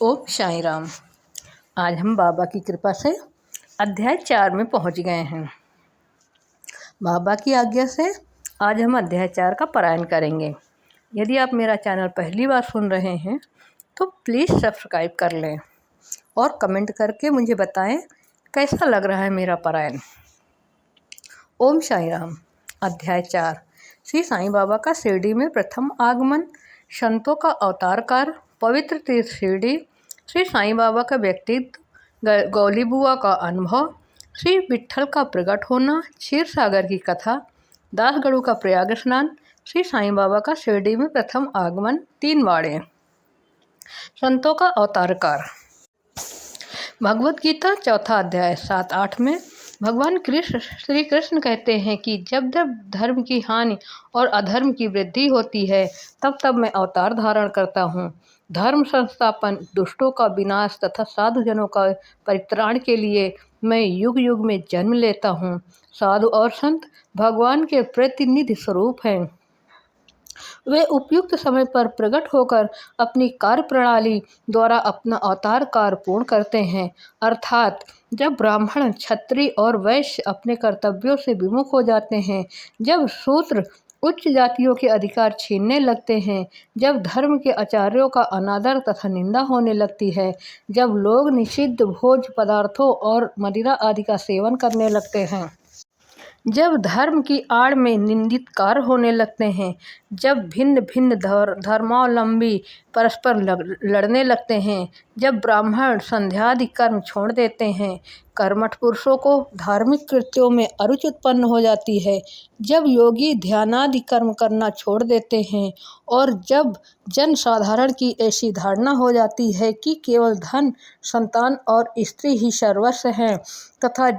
ओम साई राम। आज हम बाबा की कृपा से अध्याय 4 में पहुंच गए हैं। बाबा की आज्ञा से आज हम अध्याय 4 का पारायण करेंगे। यदि आप मेरा चैनल पहली बार सुन रहे हैं तो प्लीज़ सब्सक्राइब कर लें और कमेंट करके मुझे बताएं कैसा लग रहा है मेरा पारायण। ओम साई राम। अध्याय 4। श्री साईं बाबा का शिरडी में प्रथम आगमन, संतों का अवतार कार्य, पवित्र तीर्थ शिरडी, श्री साईं बाबा का व्यक्तित्व, गौली बुआ का अनुभव, श्री विट्ठल का प्रकट होना, क्षीर सागर की कथा, दासगढ़ू का प्रयाग स्नान, श्री साईं बाबा का शिरडी में प्रथम आगमन, 3 वाड़े, संतों का अवतार कार्य। भगवद गीता चौथा अध्याय 7-8 में भगवान श्री कृष्ण कहते हैं कि जब जब धर्म की हानि और अधर्म की वृद्धि होती है तब तब मैं अवतार धारण करता हूँ। धर्म संस्थापन, दुष्टों का विनाश तथा साधुजनों का परित्राण के लिए मैं युग युग में जन्म लेता हूँ। साधु और संत भगवान के प्रतिनिधि स्वरूप हैं। वे उपयुक्त समय पर प्रकट होकर अपनी कार्य प्रणाली द्वारा अपना अवतार कार्य पूर्ण करते हैं। अर्थात जब ब्राह्मण, क्षत्रिय और वैश्य अपने कर्तव्यों से विमुख हो जाते हैं, जब शूद्र उच्च जातियों के अधिकार छीनने लगते हैं, जब धर्म के आचार्यों का अनादर तथा निंदा होने लगती है, जब लोग निषिद्ध भोज्य पदार्थों और मदिरा आदि का सेवन करने लगते हैं, जब धर्म की आड़ में निंदित कार्य होने लगते हैं, जब भिन्न भिन्न धर्मावलंबी परस्पर लड़ने लगते हैं, जब ब्राह्मण संध्यादि कर्म छोड़ देते हैं, कर्मठ पुरुषों को धार्मिक कृत्यों में अरुचि उत्पन्न हो जाती है, जब योगी ध्यानादि कर्म करना छोड़ देते हैं और जब जन साधारण की ऐसी धारणा हो जाती है कि केवल धन, संतान और स्त्री ही सर्वस्व हैं, तथा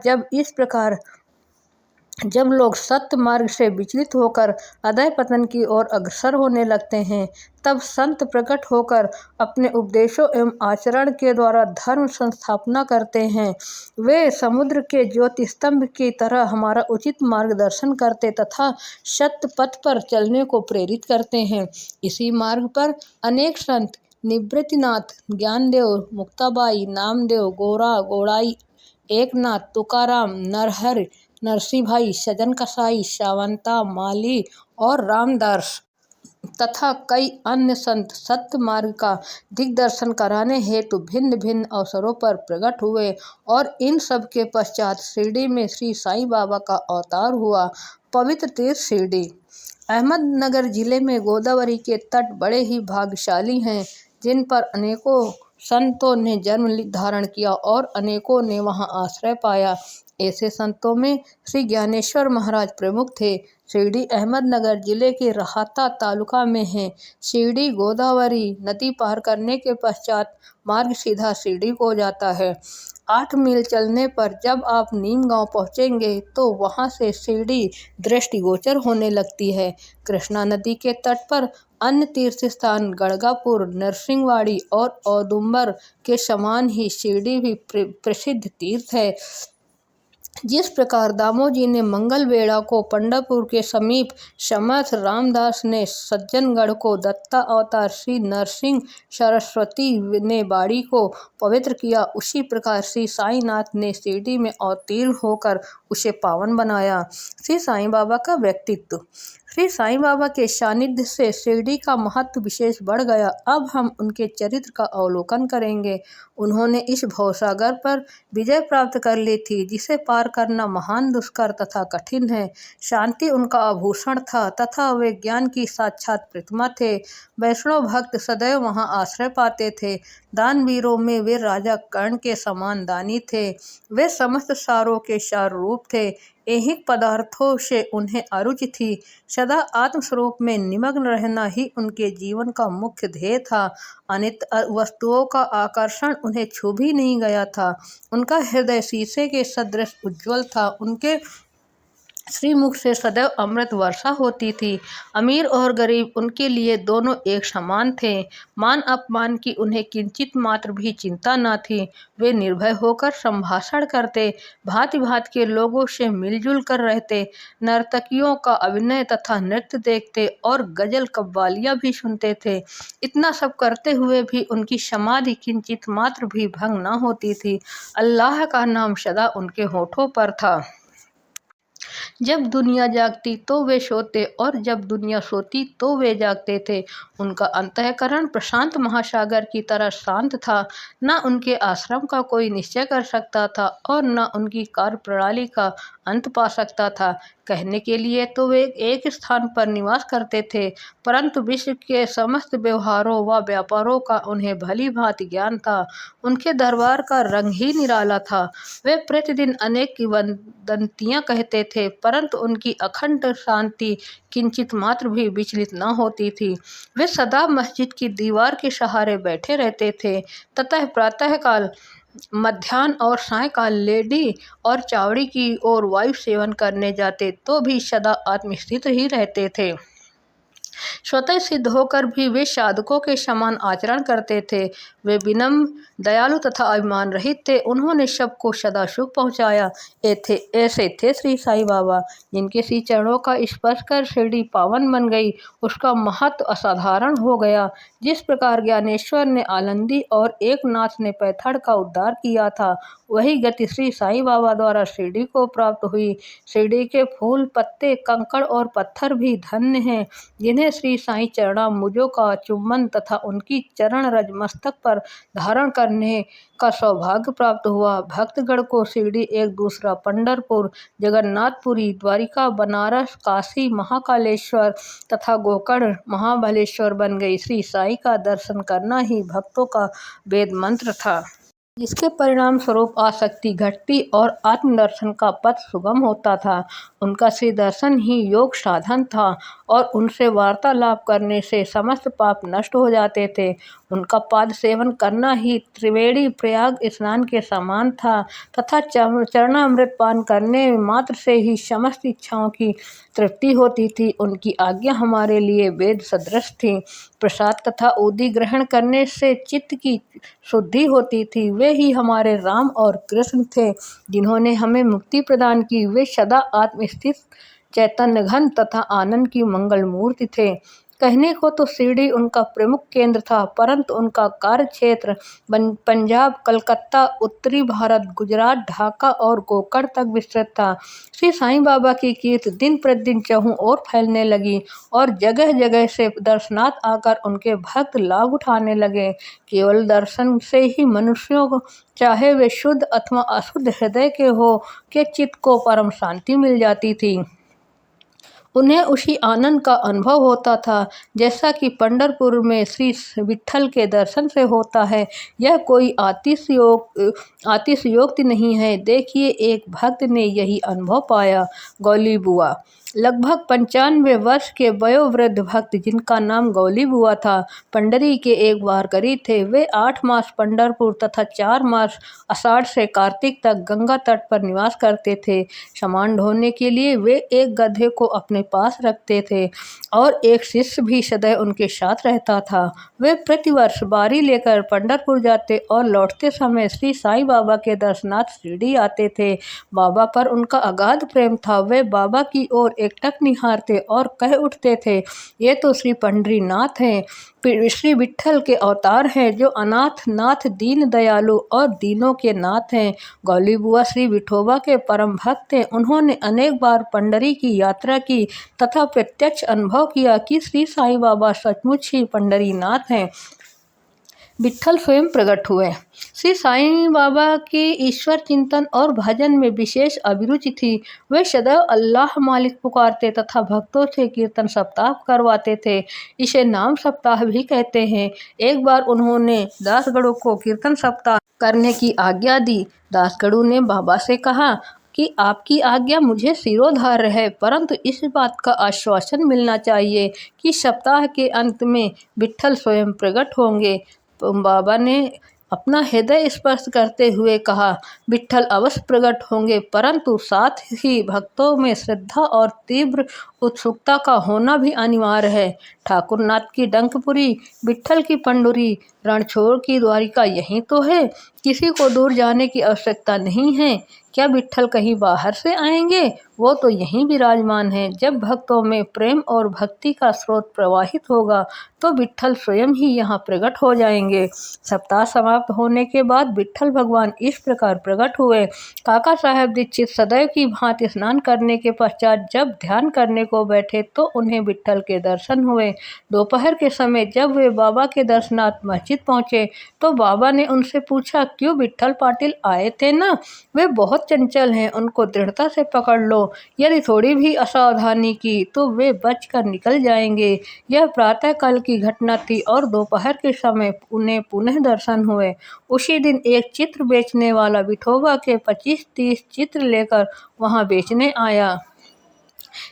जब लोग सत्य मार्ग से विचलित होकर अधः पतन की ओर अग्रसर होने लगते हैं, तब संत प्रकट होकर अपने उपदेशों एवं आचरण के द्वारा धर्म संस्थापना करते हैं। वे समुद्र के ज्योति स्तंभ की तरह हमारा उचित मार्गदर्शन करते तथा सत्य पथ पर चलने को प्रेरित करते हैं। इसी मार्ग पर अनेक संत निवृत्तिनाथ, ज्ञानदेव, मुक्ताबाई, नामदेव, गोरा, गोड़ाई, एकनाथ, तुकाराम, नरहरि, नरसिंह भाई, सजन कसाई, सावंता, माली और रामदास तथा कई अन्य संत सत्य मार्ग का दिग्दर्शन कराने हेतु भिन्न भिन्न अवसरों पर प्रकट हुए और इन सब के पश्चात शिरडी में श्री साईं बाबा का अवतार हुआ। पवित्र तीर्थ शिरडी। अहमदनगर जिले में गोदावरी के तट बड़े ही भाग्यशाली हैं, जिन पर अनेकों संतों ने जन्म धारण किया और अनेकों ने वहां आश्रय पाया। ऐसे संतों में श्री ज्ञानेश्वर महाराज प्रमुख थे। शिरडी अहमदनगर जिले के राहता तालुका में है। शिरडी गोदावरी नदी पार करने के पश्चात मार्ग सीधा शिरडी को जाता है। 8 मील चलने पर जब आप नीम गांव पहुंचेंगे तो वहां से शिरडी दृष्टिगोचर होने लगती है। कृष्णा नदी के तट पर अन्य तीर्थ स्थान गड़गापुर, नरसिंहवाड़ी और औदुंबर के समान ही शिरडी भी प्रसिद्ध तीर्थ है। जिस प्रकार दामोजी ने मंगल बेड़ा को पंढरपुर के समीप, समर्थ रामदास ने सज्जनगढ़ को, दत्ता अवतार श्री नरसिंह सरस्वती ने बाड़ी को पवित्र किया, उसी प्रकार श्री साईनाथ ने शिरडी में अवतीर्ण होकर उसे पावन बनाया। श्री साईं बाबा का व्यक्तित्व। श्री साईं बाबा के सानिध्य से शिरडी का महत्व विशेष बढ़ गया। अब हम उनके चरित्र का अवलोकन करेंगे। उन्होंने इस भवसागर पर विजय प्राप्त कर ली थी, जिसे पार करना महान दुष्कर तथा कठिन है। शांति उनका आभूषण था तथा वे ज्ञान की साक्षात प्रतिमा थे। वैष्णव भक्त सदैव वहां आश्रय पाते थे। दानवीरों में वे राजा कर्ण के समान दानी थे। वे समस्त सारों के सार रूप थे। ऐहिक पदार्थों से उन्हें अरुचि थी। सदा आत्मस्वरूप में निमग्न रहना ही उनके जीवन का मुख्य ध्येय था। अनित्य वस्तुओं का आकर्षण उन्हें छू भी नहीं गया था। उनका हृदय शीशे के सदृश उज्ज्वल था। उनके श्रीमुख से सदैव अमृत वर्षा होती थी। अमीर और गरीब उनके लिए दोनों एक समान थे। मान अपमान की उन्हें किंचित मात्र भी चिंता न थी। वे निर्भय होकर संभाषण करते, भांति भांति के लोगों से मिलजुल कर रहते, नर्तकियों का अभिनय तथा नृत्य देखते और गजल कव्वालियाँ भी सुनते थे। इतना सब करते हुए भी उनकी समाधि किंचित मात्र भी भंग न होती थी। अल्लाह का नाम सदा उनके होठों पर था। जब दुनिया जागती तो वे सोते और जब दुनिया सोती तो वे जागते थे। उनका अंतःकरण प्रशांत महासागर की तरह शांत था। न उनके आश्रम का कोई निश्चय कर सकता था और न उनकी कार्यप्रणाली का अंत पा सकता था। कहने के लिए तो वे एक स्थान पर निवास करते थे, परंतु विश्व के समस्त व्यवहारों व व्यापारों का उन्हें भली भांति ज्ञान था। उनके दरबार का रंग ही निराला था। वे प्रतिदिन अनेक किंवदंतियाँ कहते थे, परंतु उनकी अखंड शांति किंचित मात्र भी विचलित न होती थी। वे सदा मस्जिद की दीवार के सहारे बैठे रहते थे तथा प्रातःकाल, मध्याह्न और सायंकाल लेडी और चावड़ी की ओर वायु सेवन करने जाते तो भी सदा आत्मस्थित ही रहते थे। स्वतः सिद्ध होकर भी वे साधकों के समान आचरण करते थे। वे विनम्र, दयालु तथा अभिमान रहित थे। उन्होंने सबको सदा सुख पहुँचाया। ऐसे थे श्री साईं बाबा, जिनके श्री चरणों का स्पर्श कर शिरडी पावन बन गई। उसका महत्व असाधारण हो गया। जिस प्रकार ज्ञानेश्वर ने आलंदी और एकनाथ ने पैथड़ का उद्धार किया था, वही गति श्री साईं बाबा द्वारा शिरडी को प्राप्त हुई। शिरडी के फूल, पत्ते, कंकड़ और पत्थर भी धन्य हैं, जिन्हें श्री साईं चरणाम्बुजों का चुंबन तथा उनकी चरण रज मस्तक पर धारण करने का सौभाग्य प्राप्त हुआ। भक्तगण को शिरडी एक दूसरा पंढरपुर, जगन्नाथपुरी, द्वारिका, बनारस, काशी, महाकालेश्वर तथा गोकर्ण, महाबलेश्वर बन गई। श्री साईं का दर्शन करना ही भक्तों का वेद मंत्र था, जिसके परिणाम स्वरूप आसक्ति घटती और आत्मदर्शन का पथ सुगम होता था। उनका श्री दर्शन ही योग साधन था और उनसे वार्तालाप करने से समस्त पाप नष्ट हो जाते थे। उनका पाद सेवन करना ही त्रिवेणी प्रयाग स्नान के समान था तथा चरणामृत पान करने मात्र से ही समस्त इच्छाओं की तृप्ति होती थी। उनकी आज्ञा हमारे लिए वेद सदृश थी। प्रसाद तथा उदी ग्रहण करने से चित्त की शुद्धि होती थी। वे ही हमारे राम और कृष्ण थे, जिन्होंने हमें मुक्ति प्रदान की। वे सदा आत्मस्थित, चैतन्य घन तथा आनंद की मंगल मूर्ति थे। कहने को तो शिरडी उनका प्रमुख केंद्र था, परंतु उनका कार्य क्षेत्र पंजाब, कलकत्ता, उत्तरी भारत, गुजरात, ढाका और गोकर्ण तक विस्तृत था। श्री साईं बाबा की कीर्ति दिन प्रतिदिन चहुं ओर फैलने लगी और जगह जगह से दर्शनार्थ आकर उनके भक्त लाभ उठाने लगे। केवल दर्शन से ही मनुष्यों को, चाहे वे शुद्ध अथवा अशुद्ध हृदय के हो, के चित्त को परम शांति मिल जाती थी। उन्हें उसी आनंद का अनुभव होता था जैसा कि पंढरपुर में श्री विट्ठल के दर्शन से होता है। यह कोई अतिशयोक्ति नहीं है। देखिए, एक भक्त ने यही अनुभव पाया। गौली बुआ, लगभग 95 वर्ष के वयोवृद्ध भक्त, जिनका नाम गौली बुआ था, पंडरी के एक वारकरी थे। वे 8 मास पंढरपुर तथा 4 मास आषाढ़ से कार्तिक तक गंगा तट पर निवास करते थे। सामान ढोने के लिए वे एक गधे को अपने पास रखते थे और एक शिष्य भी सदैव उनके साथ रहता था। वे प्रतिवर्ष बारी लेकर पंढरपुर जाते और लौटते समय श्री साईं बाबा के दर्शनार्थ शिरडी आते थे। बाबा पर उनका अगाध प्रेम था। वे बाबा की ओर एकटक निहारते और कह उठते थे, ये तो श्री पंढरीनाथ हैं, श्री विट्ठल के अवतार हैं, जो अनाथ नाथ, दीन दयालु और दीनों के नाथ हैं। गौली बुआ श्री विठोबा के परम भक्त थे। उन्होंने अनेक बार पंडरी की यात्रा की तथा प्रत्यक्ष अनुभव किया कि श्री साईं बाबा सचमुच ही पंढरीनाथ हैं। विट्ठल स्वयं प्रकट हुए। श्री साईं बाबा की ईश्वर चिंतन और भजन में विशेष अभिरुचि थी। वे सदैव अल्लाह मालिक पुकारते तथा भक्तों से कीर्तन सप्ताह करवाते थे। इसे नाम सप्ताह भी कहते हैं। एक बार उन्होंने दासगणों को कीर्तन सप्ताह करने की आज्ञा दी। दासगणों ने बाबा से कहा कि आपकी आज्ञा मुझे शिरोधार्य है, परंतु इस बात का आश्वासन मिलना चाहिए कि सप्ताह के अंत में विट्ठल स्वयं प्रकट होंगे। बाबा ने अपना हृदय स्पर्श करते हुए कहा, विट्ठल अवश्य प्रकट होंगे, परंतु साथ ही भक्तों में श्रद्धा और तीव्र उत्सुकता का होना भी अनिवार्य है। ठाकुरनाथ की डंकपुरी, विट्ठल की पंडुरी, रणछोड़ की द्वारिका यही तो है। किसी को दूर जाने की आवश्यकता नहीं है। क्या विट्ठल कहीं बाहर से आएंगे? वो तो यहीं विराजमान है। जब भक्तों में प्रेम और भक्ति का स्रोत प्रवाहित होगा तो विट्ठल स्वयं ही यहाँ प्रकट हो जाएंगे। सप्ताह समाप्त होने के बाद विट्ठल भगवान इस प्रकार प्रकट हुए। काका साहेब दीक्षित सदैव की भांति स्नान करने के पश्चात जब ध्यान करने को बैठे तो उन्हें विट्ठल के दर्शन हुए। दोपहर के समय जब वे बाबा के दर्शनार्थ मस्जिद पहुंचे तो बाबा ने उनसे पूछा, क्यों विट्ठल पाटिल आए थे ना? वे बहुत चंचल हैं, उनको दृढ़ता से पकड़ लो। यदि थोड़ी भी असावधानी की तो वे बचकर निकल जाएंगे। यह प्रातःकाल की घटना थी और दोपहर के समय उन्हें पुनः दर्शन हुए। उसी दिन एक चित्र बेचने वाला विठोबा के 25-30 चित्र लेकर वहां बेचने आया।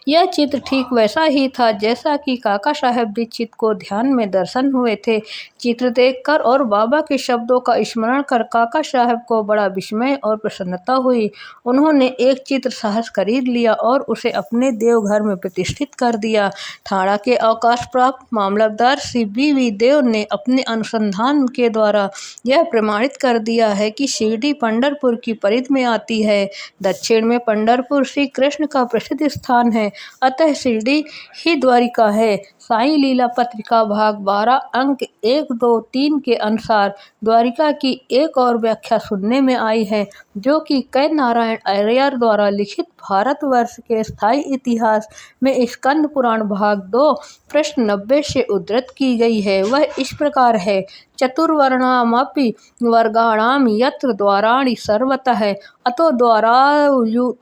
यह चित्र ठीक वैसा ही था जैसा कि काका साहेब दीक्षित को ध्यान में दर्शन हुए थे। चित्र देखकर और बाबा के शब्दों का स्मरण कर काका साहेब को बड़ा विस्मय और प्रसन्नता हुई। उन्होंने एक चित्र सहज खरीद लिया और उसे अपने देवघर में प्रतिष्ठित कर दिया। ठाणा के अवकाश प्राप्त मामलतदार श्री बी देव ने अपने अनुसंधान के द्वारा यह प्रमाणित कर दिया है कि शिरडी पंढरपुर की परिधि में आती है। दक्षिण में पंढरपुर श्री कृष्ण का प्रसिद्ध स्थान है, अतः शिरडी ही द्वारिका है। साई लीला पत्रिका भाग 12 अंक 1, 2, 3 के अनुसार द्वारिका की एक और व्याख्या सुनने में आई है, जो कि कै नारायण अय्यर द्वारा लिखित भारतवर्ष के स्थायी इतिहास में स्कंद पुराण भाग 2 प्रश्न 90 से उद्धृत की गई है। वह इस प्रकार है, चतुर्वर्णामपि वर्गाणाम यत्र द्वाराणि सर्वतः अतो द्वारायुक्ता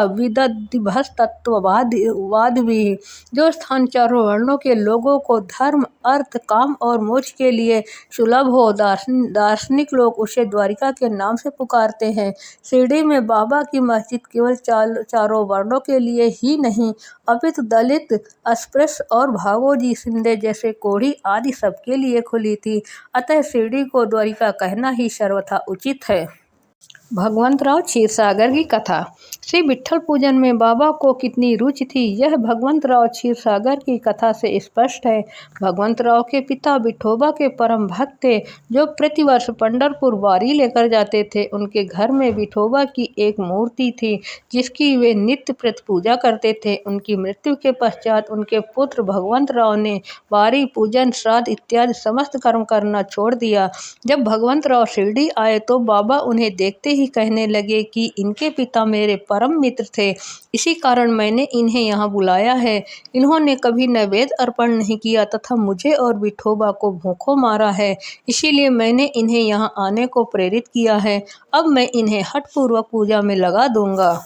विदधिभस्तत्ववादिभिः। जो स्थान चारों वर्णों के लोगों को धर्म, अर्थ, काम और मोक्ष के लिए सुलभ हो, दार्शनिक लोग उसे द्वारिका के नाम से पुकारते हैं। शिरडी में बाबा की मस्जिद केवल चारों वर्णों के लिए ही नहीं अपितु दलित, अस्पृश्य और भागोजी, शिंदे जैसे कोढ़ी आदि सबके लिए खुली थी। अतः शिरडी को द्वारिका कहना ही सर्वथा उचित है। भगवंतराव क्षीरसागर की कथा। श्री विट्ठल पूजन में बाबा को कितनी रुचि थी, यह भगवंतराव क्षीरसागर की कथा से स्पष्ट है। भगवंतराव के पिता विठोबा के परम भक्त थे, जो प्रतिवर्ष पंढरपुर वारी लेकर जाते थे। उनके घर में विठोबा की एक मूर्ति थी, जिसकी वे नित्य प्रति पूजा करते थे। उनकी मृत्यु के पश्चात उनके पुत्र भगवंतराव ने वारी, पूजन, श्राद्ध इत्यादि समस्त कर्म करना छोड़ दिया। जब भगवंतराव शिरडी आए तो बाबा उन्हें देखते ही कहने लगे कि इनके पिता मेरे परम मित्र थे, इसी कारण मैंने इन्हें यहाँ बुलाया है। इन्होंने कभी नैवेद्य अर्पण नहीं किया तथा मुझे और विठोबा को भूखों मारा है, इसीलिए मैंने इन्हें यहाँ आने को प्रेरित किया है। अब मैं इन्हें हठपूर्वक पूजा में लगा दूंगा।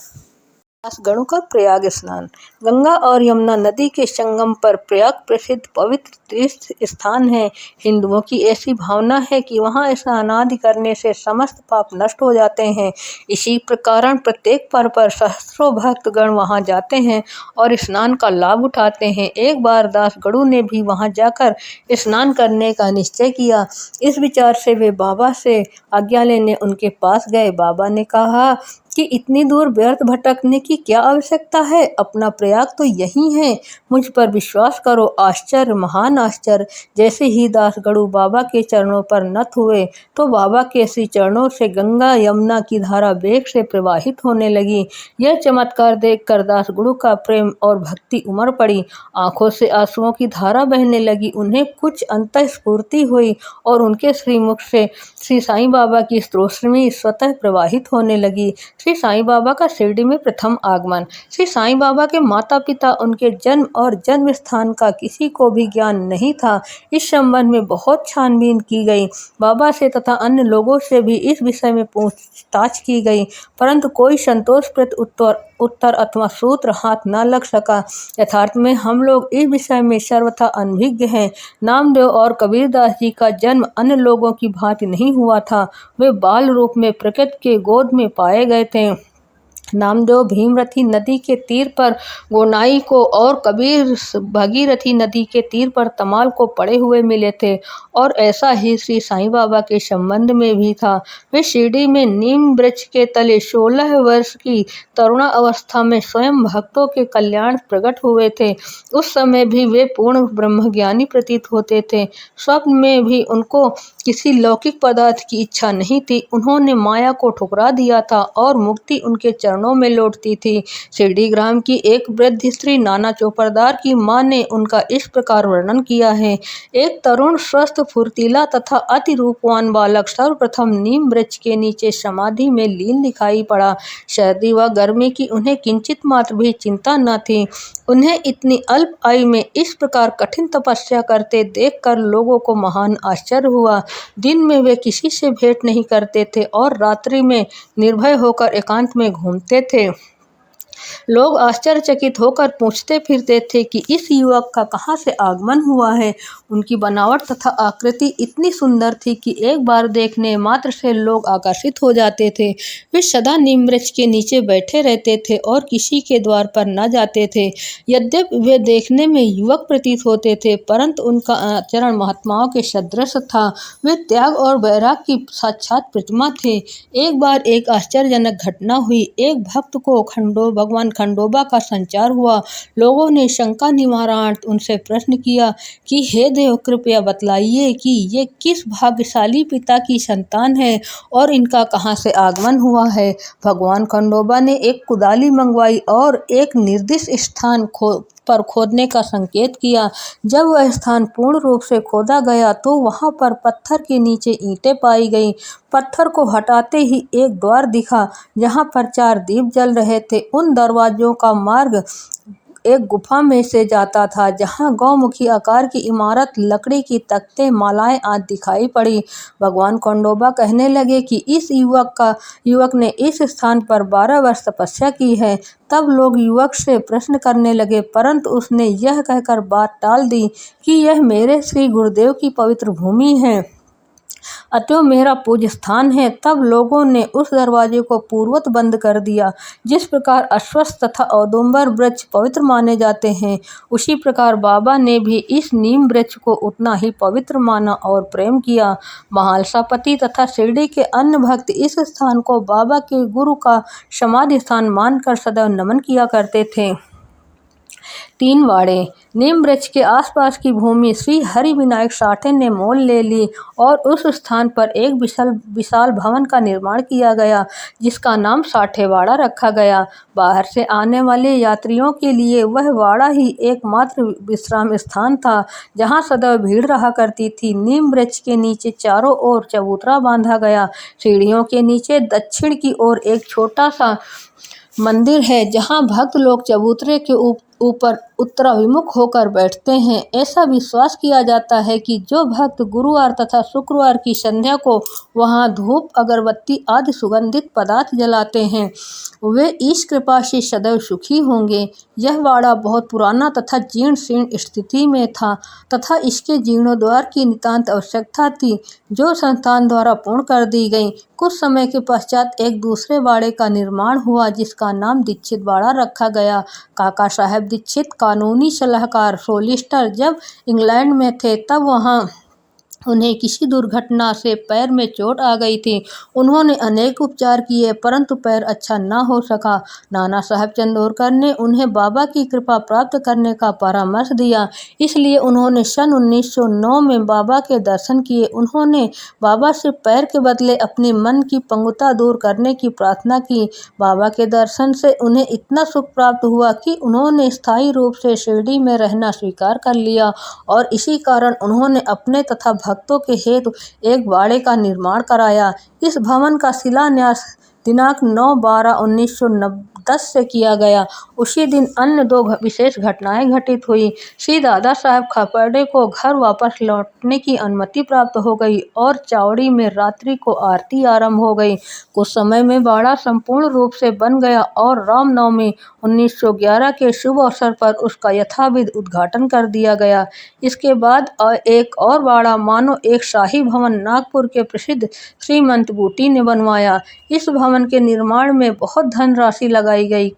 गणों का प्रयाग स्नान। गंगा और यमुना नदी के संगम पर प्रयाग प्रसिद्ध पवित्र तीर्थ स्थान है। हिंदुओं की ऐसी भावना है कि वहां स्नान आदि करने से समस्त पाप नष्ट हो जाते हैं। इसी कारण प्रत्येक पर्व पर सहस्त्रों भक्तगण वहां जाते हैं और स्नान का लाभ उठाते हैं। एक बार दास गणु ने भी वहां जाकर स्नान करने का निश्चय किया। इस विचार से वे बाबा से आज्ञा लेने उनके पास गए। बाबा ने कहा कि इतनी दूर व्यर्थ भटकने की क्या आवश्यकता है, अपना प्रयाग तो यही है, मुझ पर विश्वास करो। आश्चर्य, महान आश्चर्य। जैसे ही दास गणु बाबा के चरणों पर नत हुए तो बाबा के श्री चरणों से गंगा यमुना की धारा वेग से प्रवाहित होने लगी। यह चमत्कार देखकर दास गणु का प्रेम और भक्ति उमड़ पड़ी। आंखों से आंसुओं की धारा बहने लगी। उन्हें कुछ अंतःस्फूर्ति हुई और उनके श्रीमुख से श्री साईं बाबा की स्तोत्रमी स्वतः प्रवाहित होने लगी। श्री साईं बाबा का शिरडी में प्रथम आगमन। श्री साईं बाबा के माता पिता, उनके जन्म और जन्म स्थान का किसी को भी ज्ञान नहीं था। इस संबंध में बहुत छानबीन की गई। बाबा से तथा अन्य लोगों से भी इस विषय में पूछताछ की गई, परंतु कोई संतोषप्रद उत्तर अथवा सूत्र हाथ न लग सका। यथार्थ में हम लोग इस विषय में सर्वथा अनभिज्ञ हैं। नामदेव और कबीरदास जी का जन्म अन्य लोगों की भांति नहीं हुआ था। वे बाल रूप में प्रकृति के गोद में पाए गए थे। नामदेव भीमरथी नदी के तीर पर गोनाई को और कबीर भागीरथी नदी के तीर पर तमाल को पड़े हुए मिले थे। और ऐसा ही श्री साईं बाबा के संबंध में भी था। वे शिरडी में नीम वृक्ष के तले 16 वर्ष की तरुणा अवस्था में स्वयं भक्तों के कल्याण प्रकट हुए थे। उस समय भी वे पूर्ण ब्रह्मज्ञानी प्रतीत होते थे। स्वप्न में भी उनको किसी लौकिक पदार्थ की इच्छा नहीं थी। उन्होंने माया को ठुकरा दिया था और मुक्ति उनके चरणों में लौटती थी। शिरडी ग्राम की एक वृद्ध स्त्री नाना चोपड़दार की मां ने उनका इस प्रकार वर्णन किया है। एक तरुण स्वस्थ फुर्तीला तथा अति रूपवान बालक सर्वप्रथम नीम वृक्ष के नीचे समाधि में लीन दिखाई पड़ा। सर्दी व गर्मी की उन्हें किंचित मात्र भी चिंता न थी। उन्हें इतनी अल्प आयु में इस प्रकार कठिन तपस्या करते देखकर लोगों को महान आश्चर्य हुआ। दिन में वे किसी से भेंट नहीं करते थे और रात्रि में निर्भय होकर एकांत में घूमते थे। लोग आश्चर्यचकित होकर पूछते फिरते थे कि इस युवक का कहाँ से आगमन हुआ है। उनकी बनावट तथा आकृति इतनी सुंदर थी कि एक बार देखने मात्र से लोग आकर्षित हो जाते थे। वे सदा नीम वृक्ष के नीचे बैठे रहते थे और किसी के द्वार पर न जाते थे। यद्यपि वे देखने में युवक प्रतीत होते थे, परंतु उनका आचरण महात्माओं के सदृश था। वे त्याग और वैराग की साक्षात प्रतिमा थे। एक बार एक आश्चर्यजनक घटना हुई। एक भक्त को भगवान खंडोबा का संचार हुआ। लोगों ने शंका निवारणार्थ उनसे प्रश्न किया कि हे देव, कृपया बतलाइए कि ये किस भाग्यशाली पिता की संतान है और इनका कहाँ से आगमन हुआ है। भगवान खंडोबा ने एक कुदाली मंगवाई और एक निर्दिष्ट स्थान पर खोदने का संकेत किया। जब वह स्थान पूर्ण रूप से खोदा गया तो वहां पर पत्थर के नीचे ईंटें पाई गईं। पत्थर को हटाते ही एक द्वार दिखा जहां पर 4 दीप जल रहे थे। उन दरवाजों का मार्ग एक गुफा में से जाता था जहां गौमुखी आकार की इमारत, लकड़ी की तख्ते, मालाएं आदि दिखाई पड़ी। भगवान खंडोबा कहने लगे कि इस युवक ने इस स्थान पर 12 वर्ष तपस्या की है। तब लोग युवक से प्रश्न करने लगे, परंतु उसने यह कहकर बात टाल दी कि यह मेरे श्री गुरुदेव की पवित्र भूमि है, अतएव मेरा पूज्य स्थान है। तब लोगों ने उस दरवाजे को पूर्ववत बंद कर दिया। जिस प्रकार अश्वत्थ तथा औदुंबर वृक्ष पवित्र माने जाते हैं, उसी प्रकार बाबा ने भी इस नीम वृक्ष को उतना ही पवित्र माना और प्रेम किया। महालसापति तथा शिरडी के अन्य भक्त इस स्थान को बाबा के गुरु का समाधि स्थान मानकर सदैव नमन किया करते थे। 3 वाड़े। नीम वृक्ष के आसपास की भूमि श्री हरि विनायक साठे ने मोल ले ली और उस स्थान पर एक विशाल भवन का निर्माण किया गया, जिसका नाम साठेवाड़ा रखा गया। बाहर से आने वाले यात्रियों के लिए वह वाड़ा ही एकमात्र विश्राम स्थान था, जहां सदैव भीड़ रहा करती थी। नीम वृक्ष के नीचे चारों ओर चबूतरा बांधा गया। सीढ़ियों के नीचे दक्षिण की ओर एक छोटा सा मंदिर है, जहां भक्त लोग चबूतरे के ऊपर उत्तराभिमुख होकर बैठते हैं। ऐसा विश्वास किया जाता है कि जो भक्त गुरुवार तथा शुक्रवार की संध्या को वहां धूप, अगरबत्ती आदि सुगंधित पदार्थ जलाते हैं, वे ईश कृपा से सदैव सुखी होंगे। यह वाड़ा बहुत पुराना तथा जीर्ण शीर्ण स्थिति में था तथा इसके जीर्णोद्धार की नितांत आवश्यकता थी, जो संस्थान द्वारा पूर्ण कर दी गई। कुछ समय के पश्चात एक दूसरे वाड़े का निर्माण हुआ, जिसका नाम दीक्षित वाड़ा रखा गया। काका साहेब दीक्षित कानूनी सलाहकार सोलिसिटर जब इंग्लैंड में थे, तब वहां उन्हें किसी दुर्घटना से पैर में चोट आ गई थी। उन्होंने अनेक उपचार किए, परंतु पैर अच्छा न हो सका। नाना साहब चंदोरकर ने उन्हें बाबा की कृपा प्राप्त करने का परामर्श दिया, इसलिए उन्होंने सन 1909 में बाबा के दर्शन किए। उन्होंने बाबा से पैर के बदले अपने मन की पंगुता दूर करने की प्रार्थना की। बाबा के दर्शन से उन्हें इतना सुख प्राप्त हुआ कि उन्होंने स्थायी रूप से शिरडी में रहना स्वीकार कर लिया और इसी कारण उन्होंने अपने तथा भक्तों के हेतु एक वाड़े का निर्माण कराया। इस भवन का शिलान्यास दिनांक 9/12/1902 10 से किया गया। उसी दिन अन्य 2 विशेष घटनाएं घटित हुई। श्री दादा साहब खापर्डे को घर वापस लौटने की अनुमति प्राप्त हो गई और चावड़ी में रात्रि को आरती आरंभ हो गई। कुछ समय में बाड़ा संपूर्ण रूप से बन गया और रामनवमी 1911 के शुभ अवसर पर उसका यथाविधि उद्घाटन कर दिया गया। इसके बाद एक और बाड़ा मानो एक शाही भवन नागपुर के प्रसिद्ध श्रीमंत बूटी ने बनवाया। इस भवन के निर्माण में बहुत धनराशि लगाई गई।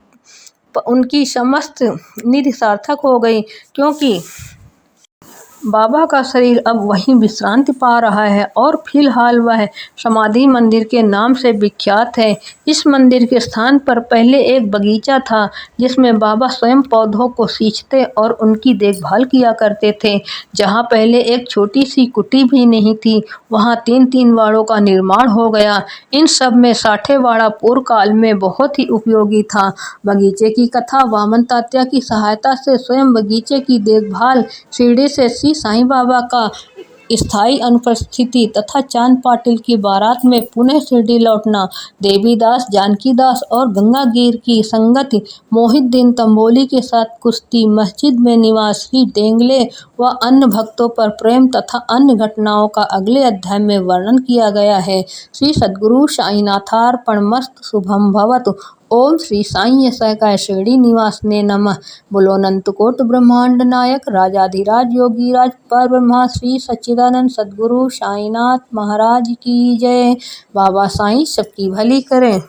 उनकी समस्त निधि सार्थक हो गई, क्योंकि बाबा का शरीर अब वहीं विश्रांति पा रहा है और फिलहाल वह समाधि मंदिर के नाम से विख्यात है। इस मंदिर के स्थान पर पहले एक बगीचा था, जिसमें बाबा स्वयं पौधों को सींचते और उनकी देखभाल किया करते थे। जहां पहले एक छोटी सी कुटी भी नहीं थी, वहां 3-3 वाड़ों का निर्माण हो गया। इन सब में 60 वाड़ा पूर्व काल में बहुत ही उपयोगी था। बगीचे की कथा वामन तात्या की सहायता से स्वयं बगीचे की देखभाल, शिरडी से श्री साईं बाबा का स्थायी अनुपस्थिति तथा चांद पाटिल की बारात में पुनः शिरडी लौटना, देवीदास, जानकीदास और गंगागीर की संगति, मोहिउद्दीन तंबोली के साथ कुश्ती, मस्जिद में निवास, श्री डेंगले व अन्य भक्तों पर प्रेम तथा अन्य घटनाओं का अगले अध्याय में वर्णन किया गया है। श्री सद्गुरु साईनाथार्पणमस्तु। शुभम भवतु। ओम श्री साईं सहकाय शिरडी निवासने नमः। बोलो अनंत कोटि ब्रह्मांड नायक राजाधिराज योगीराज परब्रह्मा श्री सच्चिदानंद सद्गुरु साईनाथ महाराज की जय। बाबा साईं सबकी भली करें।